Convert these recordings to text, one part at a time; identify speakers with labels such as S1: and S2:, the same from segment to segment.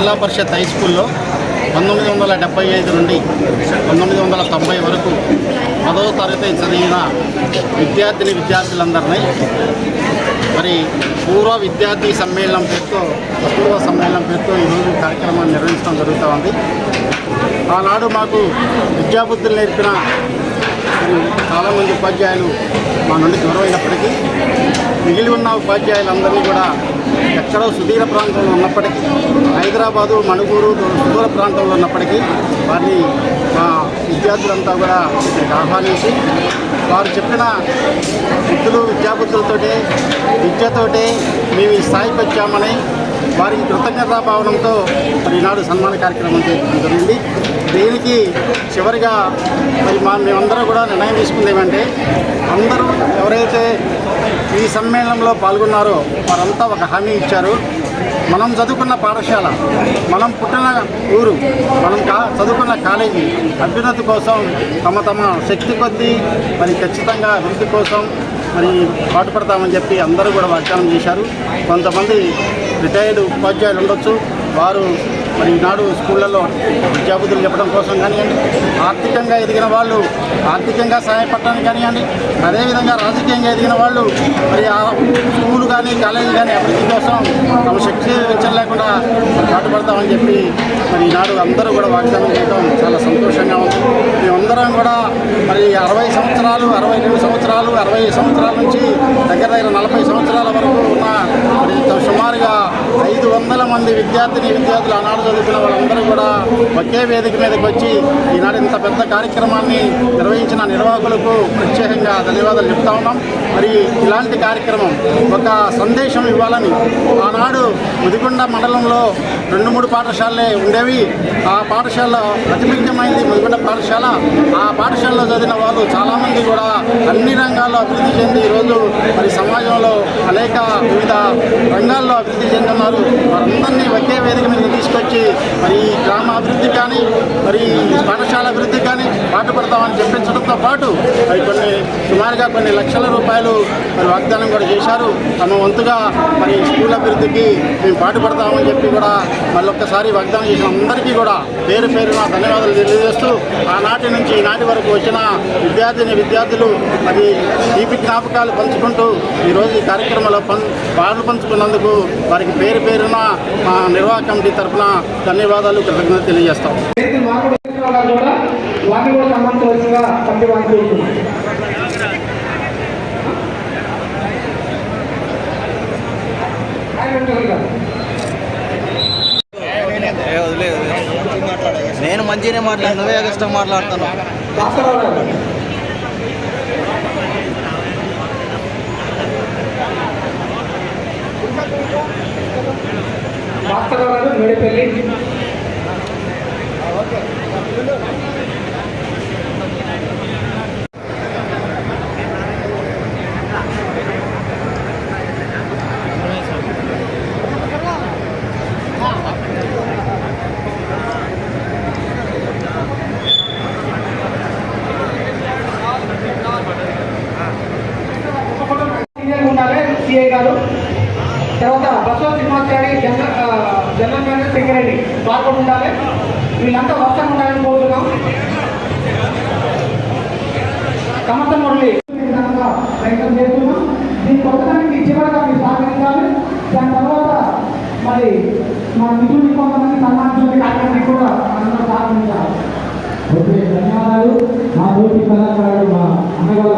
S1: జిల్లా పరిషత్ హై స్కూల్లో 1975 నుండి 1990 వరకు 10వ తరగతి చదివిన విద్యార్థులందరినీ మరి పూర్వ విద్యార్థి సమ్మేళనం పేరుతో అపూర్వ సమ్మేళనం పేరుతో ఈరోజు కార్యక్రమాన్ని నిర్వహించడం జరుగుతూ ఉంది. ఆనాడు మాకు విద్యాబుద్ధులు నేర్పిన చాలామంది ఉపాధ్యాయులు మా నుండి దూరమైనప్పటికీ మిగిలి ఉన్న ఉపాధ్యాయులందరినీ కూడా ఎక్కడో సుదూర ప్రాంతంలో ఉన్నప్పటికీ హైదరాబాదు, మణుగూరు సుదూర ప్రాంతంలో ఉన్నప్పటికీ వారిని మా విద్యార్థులంతా కూడా ఇక్కడికి ఆహ్వానించి వారు చెప్పిన విద్యాబుద్ధులతోటే విద్యతోటే మేము ఈ స్థాయికి వచ్చామని వారికి కృతజ్ఞతాభావనంతో మరి ఈనాడు సన్మాన కార్యక్రమం చేయడం జరిగింది. దీనికి చివరిగా మరి మేమందరూ కూడా నిర్ణయం తీసుకుంది ఏమంటే, అందరూ ఎవరైతే ఈ సమ్మేళనంలో పాల్గొన్నారో వారంతా ఒక హామీ ఇచ్చారు. మనం చదువుకున్న పాఠశాల, మనం పుట్టిన ఊరు, మనం చదువుకున్న కాలేజీ అభ్యున్నతి కోసం తమ శక్తి కొద్దీ మరి ఖచ్చితంగా అభివృద్ధి కోసం మరి పాటుపడతామని చెప్పి అందరూ కూడా వాగ్దానం చేశారు. కొంతమంది రిటైర్డ్ ఉపాధ్యాయులు ఉండొచ్చు, వారు మరి ఈనాడు స్కూళ్ళల్లో విద్యాబుద్ధులు చెప్పడం కోసం కానివ్వండి, ఆర్థికంగా ఎదిగిన వాళ్ళు ఆర్థికంగా సహాయపడడానికి కానివ్వండి, అదేవిధంగా రాజకీయంగా ఎదిగిన వాళ్ళు మరి ఆ స్కూలు కానీ కాలేజీ కానీ అభివృద్ధి కోసం తమ శక్తి వెంచం లేకుండా పాటుపడతామని చెప్పి మరి ఈనాడు అందరూ కూడా వాగ్దానం చేయడం చాలా సంతోషంగా ఉంది. మేమందరం కూడా మరి 60 సంవత్సరాలు, 62 సంవత్సరాలు, 60 సంవత్సరాల నుంచి దగ్గర 40 సంవత్సరాల వరకు ఉన్న మరి సుమారుగా 500 మంది విద్యార్థులు ఆనాడు చదువుకున్న వాళ్ళందరూ కూడా ఒకే వేదిక మీదకి వచ్చి ఈనాడు ఇంత పెద్ద కార్యక్రమాన్ని నిర్వహించిన నిర్వాహకులకు ప్రత్యేకంగా ధన్యవాదాలు చెప్తా ఉన్నాం. మరి ఇలాంటి కార్యక్రమం ఒక సందేశం ఇవ్వాలని ఆనాడు ముదిగొండ మండలంలో 2-3 పాఠశాలలే ఉండేవి. ఆ పాఠశాలలో అతి ముఖ్యమైనది ముదిగొండ పాఠశాల. ఆ పాఠశాలలో చదివిన వాళ్ళు చాలామంది కూడా అన్ని రంగాల్లో అభివృద్ధి చెంది ఈరోజు మరి సమాజంలో అనేక వివిధ రంగాల్లో అభివృద్ధి చెందుతున్నారు. వారందరినీ ఒకే వేదిక మీద తీసుకొచ్చి మరి గ్రామ అభివృద్ధి కానీ మరి పాఠశాల అభివృద్ధి కానీ పాటుపడతామని చెప్పించడంతో పాటు మరి సుమారుగా కొన్ని లక్షల రూపాయలు మరి వాగ్దానం కూడా చేశారు. తమ వంతుగా మరి స్కూల్ అభివృద్ధికి మేము పాటుపడతామని చెప్పి కూడా మళ్ళొక్కసారి వాగ్దానం చేసిన అందరికీ కూడా పేరు పేరున ధన్యవాదాలు తెలియజేస్తూ ఆనాటి నుంచి ఈనాటి వరకు వచ్చిన విద్యార్థులు మరి తీపి జ్ఞాపకాలు పంచుకుంటూ ఈరోజు ఈ కార్యక్రమంలో పాలు పంచుకున్నందుకు వారికి పేరు పేరున మా నిర్వాహక కమిటీ తరఫున ధన్యవాదాలు, కృతజ్ఞతలు తెలియజేస్తాం.
S2: నేను మంచిగానే మాట్లాడు, నువ్వే కష్టం మాట్లాడుతాను.
S3: సిఐ గారు, తర్వాత Basava Simhachari general manager secretary పాల్గొని ఉండాలి. వీళ్ళంతా వర్షంగా ఉండాలని కోరుతున్నాం. సమర్థ మురళి ప్రయత్నం చేస్తున్నాం. దీని కొత్తదానికి చివరిగా మీరు సహకరించాలి. దాని తర్వాత మరి మా మిత్రులు కొంతమంది సన్మానించే కార్యక్రమాన్ని కూడా అందరూ సహకరించాలి. ఓకే, ధన్యవాదాలు. మా తోటి కళాకారుడు మా అన్నగారు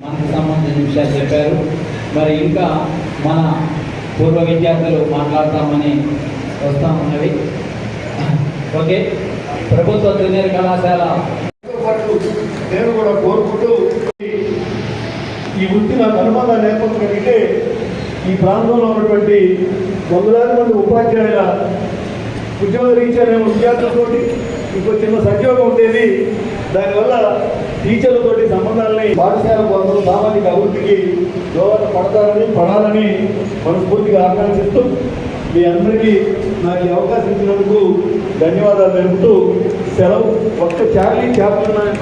S4: మనకు సంబంధించిన విషయాలు చెప్పారు. మరి ఇంకా మన పూర్వ విద్యార్థులు మాట్లాడతామని వస్తామన్నవి. ఓకే, ప్రభుత్వ జూనియర్ కళాశాల
S5: నేను కూడా కోరుకుంటూ ఈ వృత్తి నాకు అనుబంధం లేకపోతే ఈ ప్రాంతంలో ఉన్నటువంటి వందలాది మంది ఉపాధ్యాయుల ఉద్యోగ రీత్యా నేను విద్యార్థులతోటి ఇంకో చిన్న సహయోగం ఉండేది. దానివల్ల టీచర్లతోటి సంబంధాలని పాఠశాల కోసం సామాజిక అభివృద్ధికి పడాలని మనస్ఫూర్తిగా ఆకాంక్షిస్తూ మీ అందరికీ నాకు ఈ అవకాశం ఇచ్చినందుకు ధన్యవాదాలు తెలుపుతూ సెలవు. ఒక్క చార్లీ చాప్లిన్